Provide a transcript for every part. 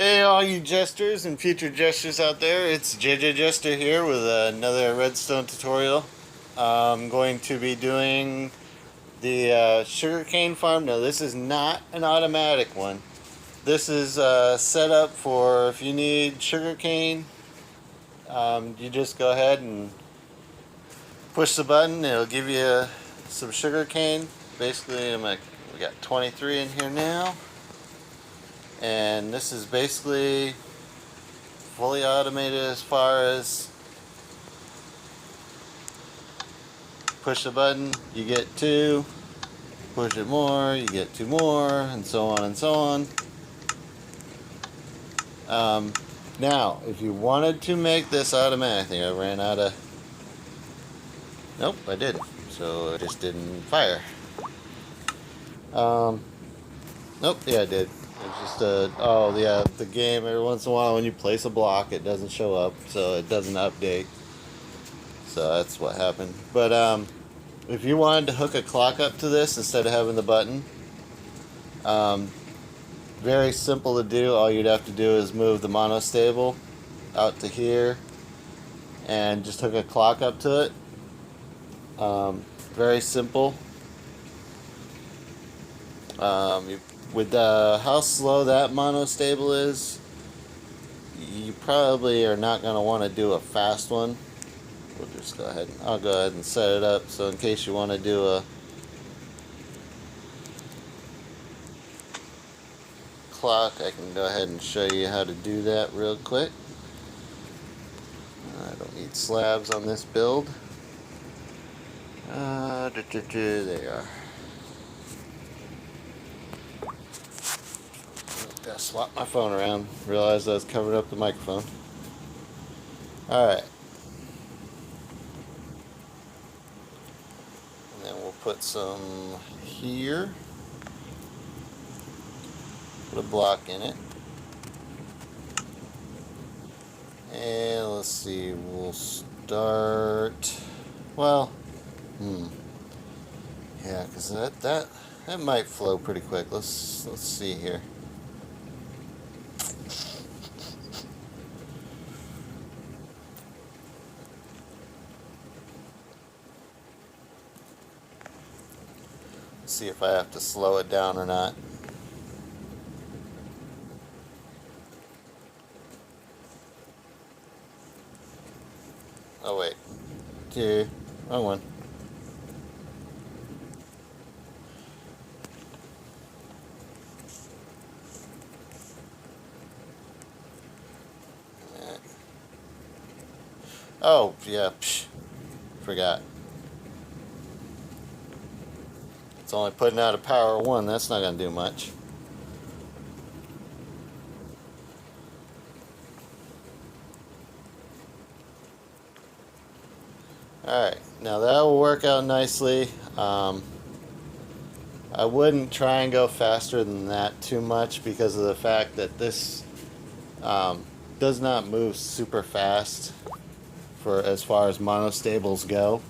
Hey, all you jesters and future jesters out there, it's JJ Jester here with another redstone tutorial. I'm going to be doing the sugarcane farm. Now, this is not an automatic one. This is set up for if you need sugarcane, you just go ahead and push the button. It'll give you some sugarcane. Basically, we got 23 in here now. And this is basically fully automated as far as push the button, you get 2, push it more, you get 2 more, and so on and so on. Now, if you wanted to make this automatic, I think I ran out of... Nope, I didn't. So it just didn't fire. Nope, yeah, I did. It's just oh yeah, the game, every once in a while when you place a block, it doesn't show up, so it doesn't update. So that's what happened. But if you wanted to hook a clock up to this instead of having the button, very simple to do. All you'd have to do is move the monostable out to here and just hook a clock up to it. Very simple. With how slow that monostable is, you probably are not going to want to do a fast one. We'll just go ahead. I'll go ahead and set it up so in case you want to do a clock, I can go ahead and show you how to do that real quick. I don't need slabs on this build. There you are. Gotta swap my phone around. Realized I was covering up the microphone. Alright. And then we'll put some here. Put a block in it. And let's see, we'll start... Well, yeah, because that might flow pretty quick. Let's see here. See if I have to slow it down or not. Oh wait, 2, wrong one. Oh yeah, forgot. It's only putting out a power of 1. That's not going to do much. Alright, now that will work out nicely. I wouldn't try and go faster than that too much because of the fact that this does not move super fast for as far as monostables go.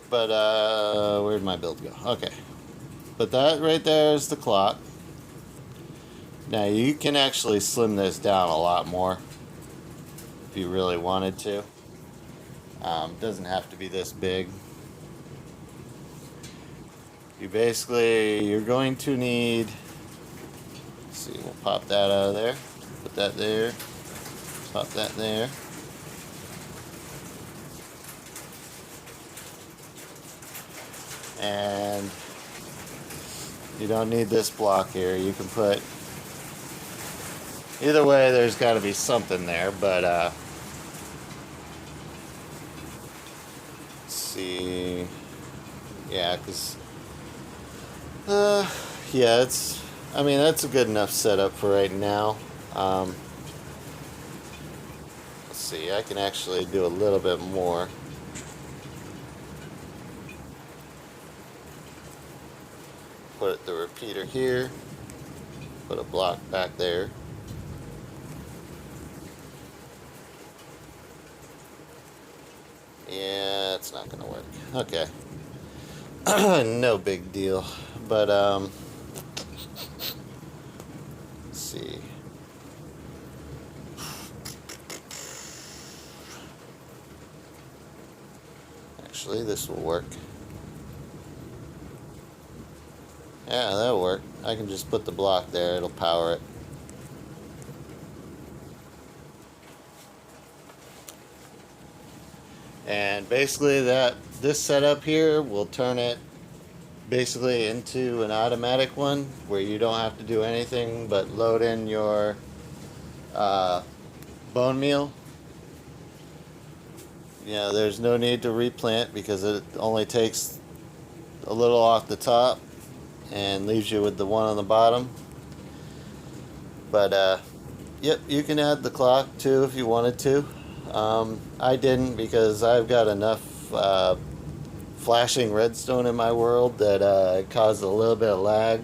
But where'd my build go? Okay, but that right there is the clock. Now you can actually slim this down a lot more if you really wanted to. Doesn't have to be this big. You're going to need, let's see, we'll pop that out of there, put that there, pop that there. And you don't need this block here. You can put, either way there's got to be something there, but let's see, yeah, because yeah, I mean that's a good enough setup for right now. Let's see, I can actually do a little bit more. Put the repeater here, put a block back there. Yeah, it's not gonna work. Okay. No big deal. But see. Actually, this will work. Yeah, that'll work. I can just put the block there, it'll power it. And basically this setup here will turn it basically into an automatic one where you don't have to do anything but load in your bone meal. You know, there's no need to replant because it only takes a little off the top and leaves you with the one on the bottom. But yep, you can add the clock too if you wanted to. I didn't because I've got enough flashing redstone in my world that it caused a little bit of lag.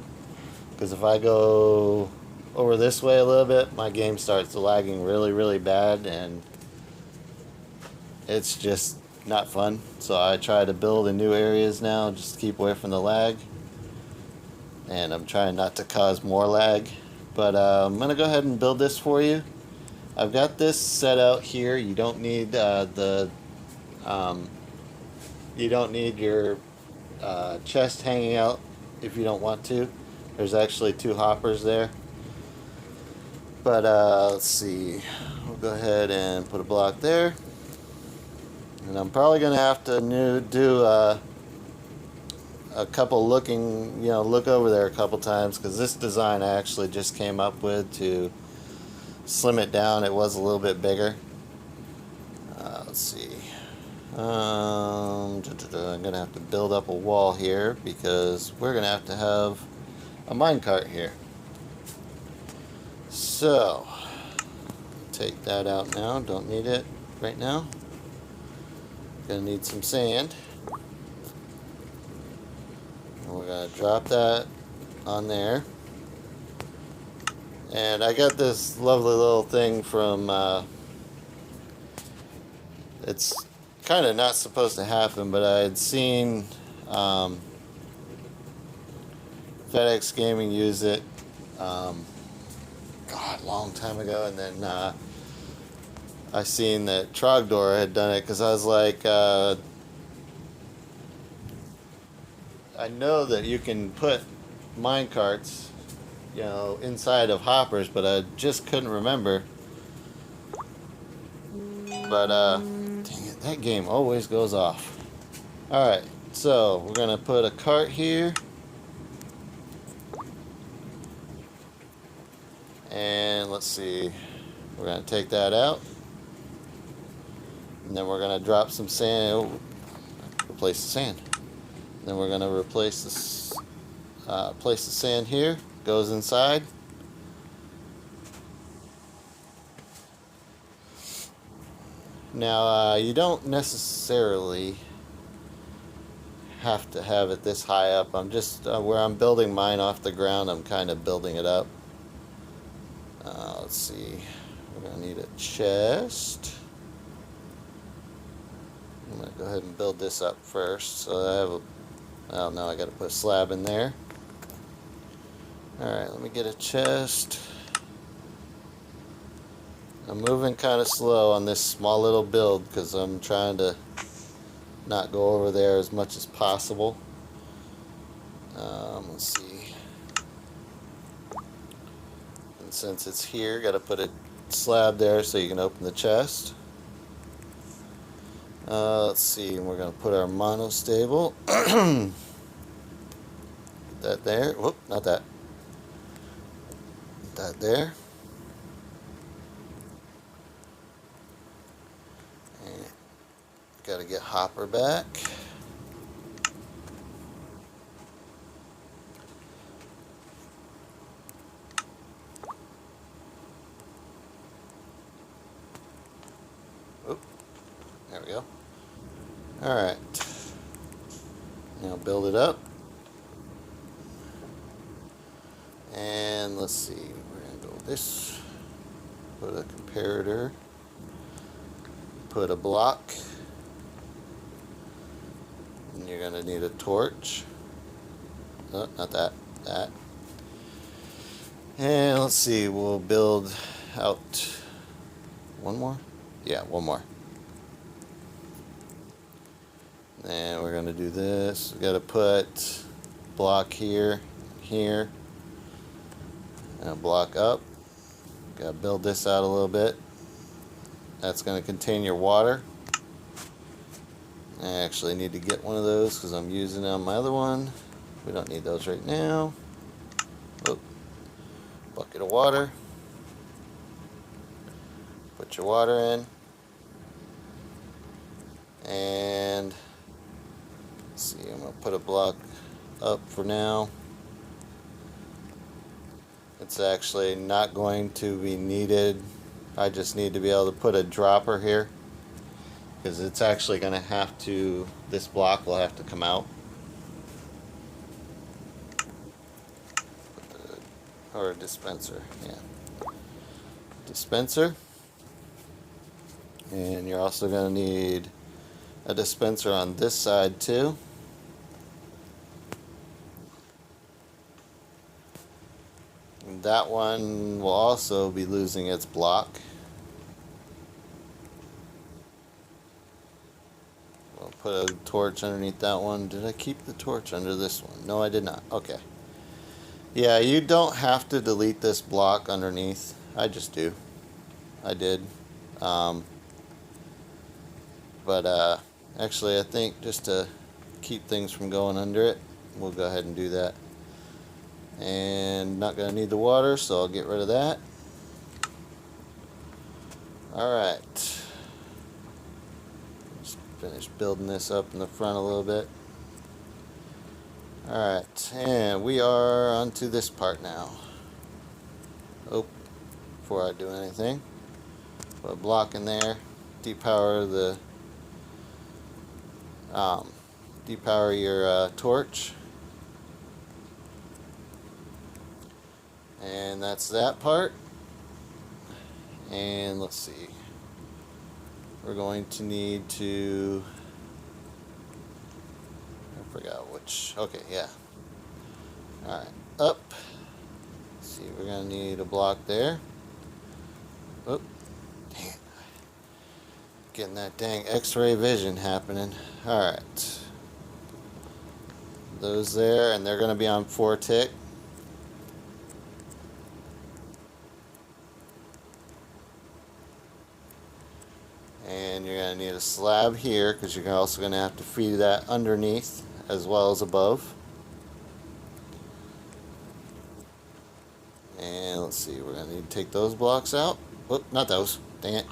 Because if I go over this way a little bit, my game starts lagging really bad, and it's just not fun. So I try to build in new areas now just to keep away from the lag, and I'm trying not to cause more lag. But I'm gonna go ahead and build this for you. I've got this set out here. You don't need you don't need your chest hanging out if you don't want to. There's actually 2 hoppers there. But let's see. We'll go ahead and put a block there. And I'm probably going to have to do a couple look over there a couple times, because this design I actually just came up with to slim it down. It was a little bit bigger. Let's see. I'm going to have to build up a wall here because we're going to have a minecart here. So, take that out now. Don't need it right now. Gonna need some sand. And we're gonna drop that on there. And I got this lovely little thing from, it's kind of not supposed to happen, but I had seen FedEx Gaming use it God, a long time ago, and then I seen that Trogdor had done it, because I was like, I know that you can put minecarts, you know, inside of hoppers, but I just couldn't remember. But dang it, that game always goes off. Alright, so we're gonna put a cart here. And let's see, we're going to take that out. And then we're going to drop some sand. Oh, replace the sand. Then we're going to replace this, place the sand here. Goes inside. Now, you don't necessarily have to have it this high up. I'm just, where I'm building mine off the ground, I'm kind of building it up. Let's see, we're going to need a chest. I'm going to go ahead and build this up first. So I have well, now I got to put a slab in there. Alright, let me get a chest. I'm moving kind of slow on this small little build because I'm trying to not go over there as much as possible. Let's see. And since it's here, got to put a slab there so you can open the chest. Let's see, we're going to put our monostable. Put that there. Whoop, not that. Put that there. And got to get Hopper back. Oop, there we go. Alright, now build it up, and let's see, we're going to go with this, put a comparator, put a block, and you're going to need a torch, oh, not that, that, And let's see, we'll build out one more. Yeah, one more. And we're going to do this. We got to put block here, here, and a block up. Got to build this out a little bit. That's going to contain your water. I actually need to get one of those because I'm using it on my other one. We don't need those right now. Oh, bucket of water. Put your water in. And let's see, I'm going to put a block up for now. It's actually not going to be needed. I just need to be able to put a dropper here because it's actually going to have to, this block will have to come out. Or a dispenser, yeah. Dispenser. And you're also going to need a dispenser on this side too. And that one will also be losing its block. We'll put a torch underneath that one. Did I keep the torch under this one? No, I did not. Okay. Yeah, you don't have to delete this block underneath. I just do. I did. But actually, I think just to keep things from going under it, we'll go ahead and do that. And not going to need the water, so I'll get rid of that. Alright. Just finish building this up in the front a little bit. Alright, and we are onto this part now. Oh, before I do anything, put a block in there, depower the depower your torch, and that's that part. And let's see, we're going to need to, I forgot which, okay, yeah. Alright, up. Let's see, we're going to need a block there. Oh, dang it. Getting that dang x-ray vision happening. Alright. Those there, and they're going to be on 4 tick. And you're going to need a slab here because you're also going to have to feed that underneath as well as above. And let's see, we're going to need to take those blocks out. Oh, not those. Dang it.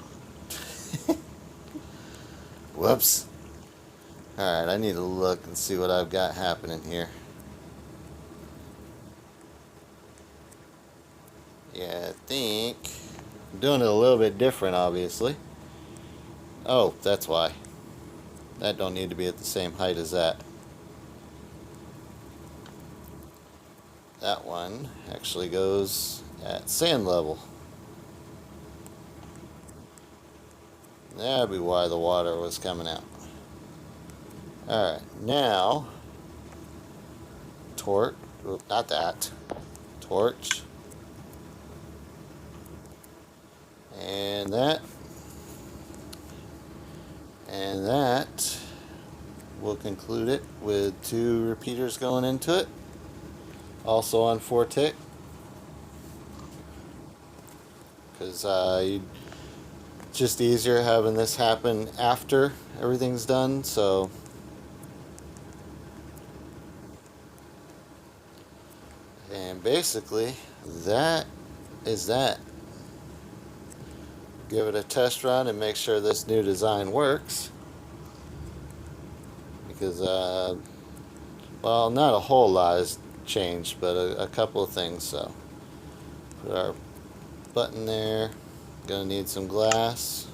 Whoops. Alright, I need to look and see what I've got happening here. Yeah, I think I'm doing it a little bit different, obviously. Oh, that's why. That don't need to be at the same height as that. That one actually goes at sand level. That'd be why the water was coming out. Alright, now torch, not that, torch, and that will conclude it with 2 repeaters going into it, also on 4 tick, because it's just easier having this happen after everything's done. So and basically that is that. Give it a test run and make sure this new design works, because well, not a whole lot has changed, but a couple of things. So put our button there. Gonna need some glass.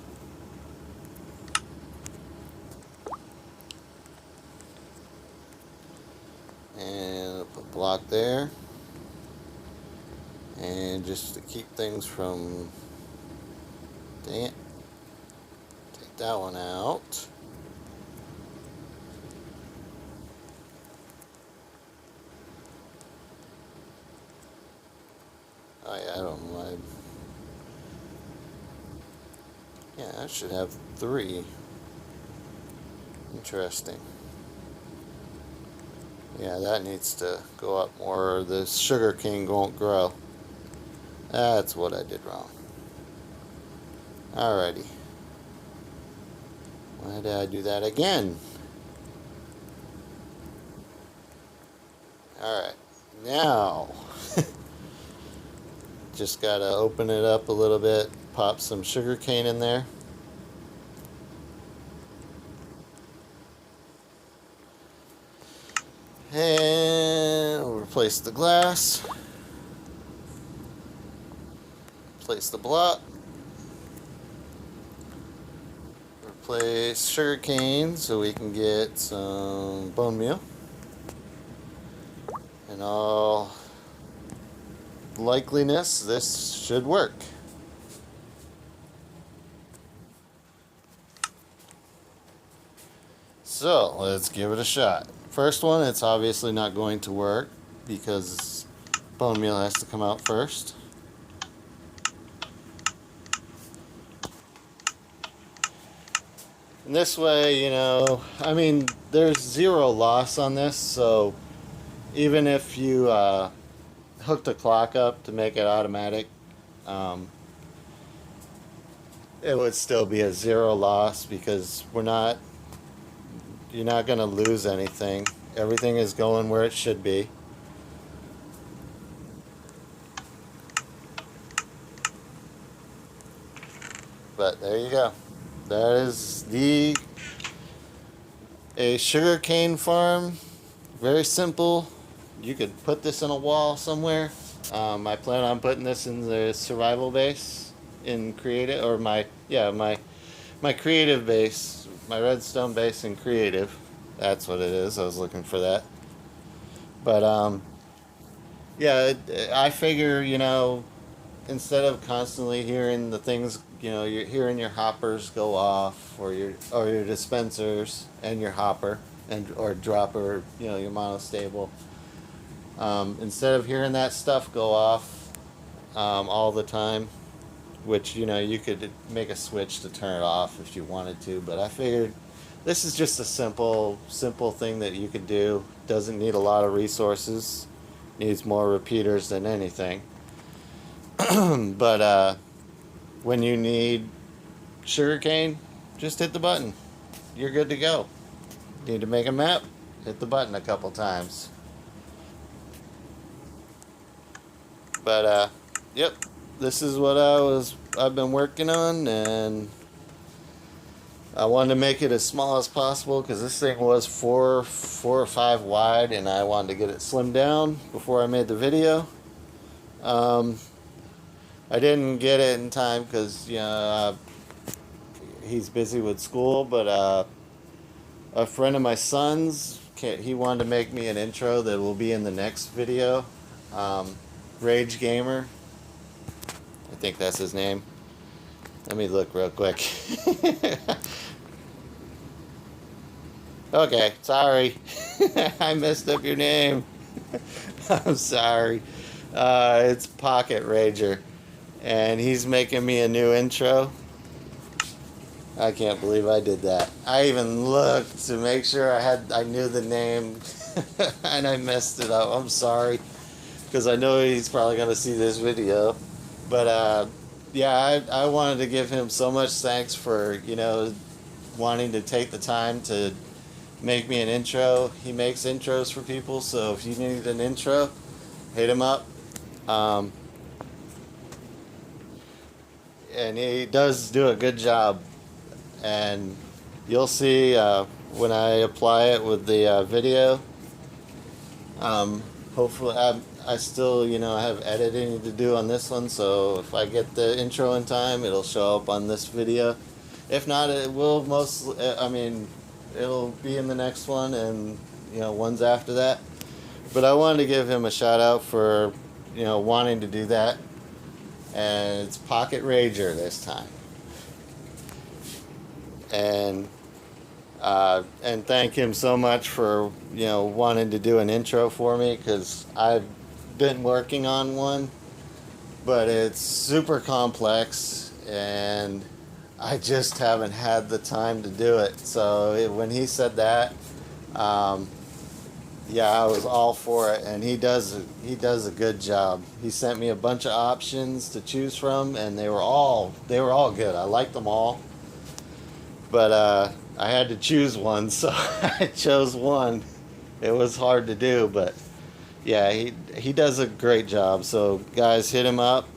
And put a block there. And just to keep things from, dang it, take that one out. Oh yeah, I don't mind. Yeah, I should have 3. Interesting. Yeah, that needs to go up more or the sugarcane won't grow. That's what I did wrong. Alrighty. Why did I do that again? Alright. Now, just gotta open it up a little bit, pop some sugarcane in there. And we'll replace the glass. Replace the block. Replace sugarcane so we can get some bone meal. In all likeliness, this should work. So let's give it a shot. First one, it's obviously not going to work because bone meal has to come out first. And this way, you know, I mean, there's 0 loss on this, so even if you hooked a clock up to make it automatic, it would still be a 0 loss because you're not going to lose anything. Everything is going where it should be. But there you go. That is a sugarcane farm. Very simple. You could put this in a wall somewhere. I plan on putting this in the survival base in creative, or my creative base, my redstone base in creative. That's what it is. I was looking for that. But yeah, I figure, you know, instead of constantly hearing the things, you know, you're hearing your hoppers go off, or your dispensers and your hopper or dropper, you know, your monostable. Instead of hearing that stuff go off all the time, which, you know, you could make a switch to turn it off if you wanted to, but I figured this is just a simple thing that you could do. Doesn't need a lot of resources. Needs more repeaters than anything. But when you need sugarcane, just hit the button. You're good to go. Need to make a map? Hit the button a couple times. But yep, this is what I've been working on, and I wanted to make it as small as possible because this thing was 4 or 5 wide, and I wanted to get it slimmed down before I made the video. I didn't get it in time because, you know, he's busy with school, but a friend of my son's, he wanted to make me an intro that will be in the next video. Rage Gamer, I think that's his name. Let me look real quick. Okay, sorry. I messed up your name. I'm sorry. It's Pocket Rager. And he's making me a new intro. I can't believe I did that. I even looked to make sure I knew the name. And I messed it up. I'm sorry. Because I know he's probably going to see this video. But yeah, I wanted to give him so much thanks for, you know, wanting to take the time to make me an intro. He makes intros for people, so if you need an intro, hit him up. And he does do a good job, and you'll see when I apply it with the video. Hopefully I still, you know, have editing to do on this one, so if I get the intro in time, it'll show up on this video. If not, it will it'll be in the next one, and, you know, ones after that. But I wanted to give him a shout out for, you know, wanting to do that. And it's Pocket Rager this time. And thank him so much for, you know, wanting to do an intro for me, because I've been working on one, but it's super complex, and I just haven't had the time to do it. So when he said that, um, yeah, I was all for it, and he does a good job. He sent me a bunch of options to choose from, and they were all good. I liked them all, but I had to choose one, so I chose one. It was hard to do, but yeah, he does a great job. So guys, hit him up.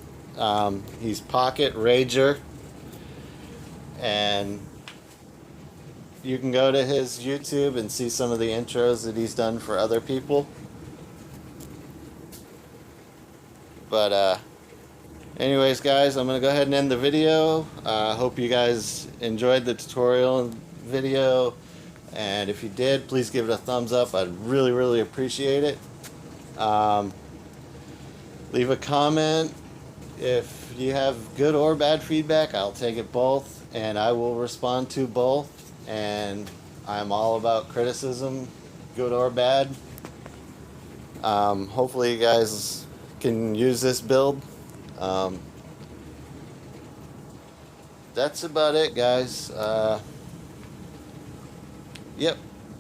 He's Pocket Rager, and you can go to his YouTube and see some of the intros that he's done for other people. But anyways, guys, I'm gonna go ahead and end the video. Hope you guys enjoyed the tutorial video, and if you did, please give it a thumbs up. I'd really appreciate it. Leave a comment if you have good or bad feedback. I'll take it both, and I will respond to both. And I'm all about criticism, good or bad. Hopefully you guys can use this build. That's about it, guys. Yep.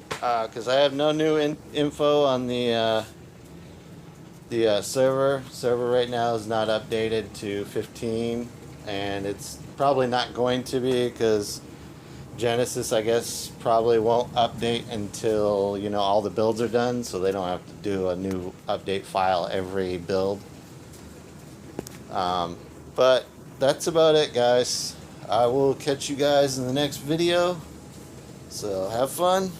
Because I have no new info on the server. Server right now is not updated to 15, and it's probably not going to be because Genesis, I guess, probably won't update until, you know, all the builds are done, so they don't have to do a new update file every build. But that's about it, guys. I will catch you guys in the next video. So have fun.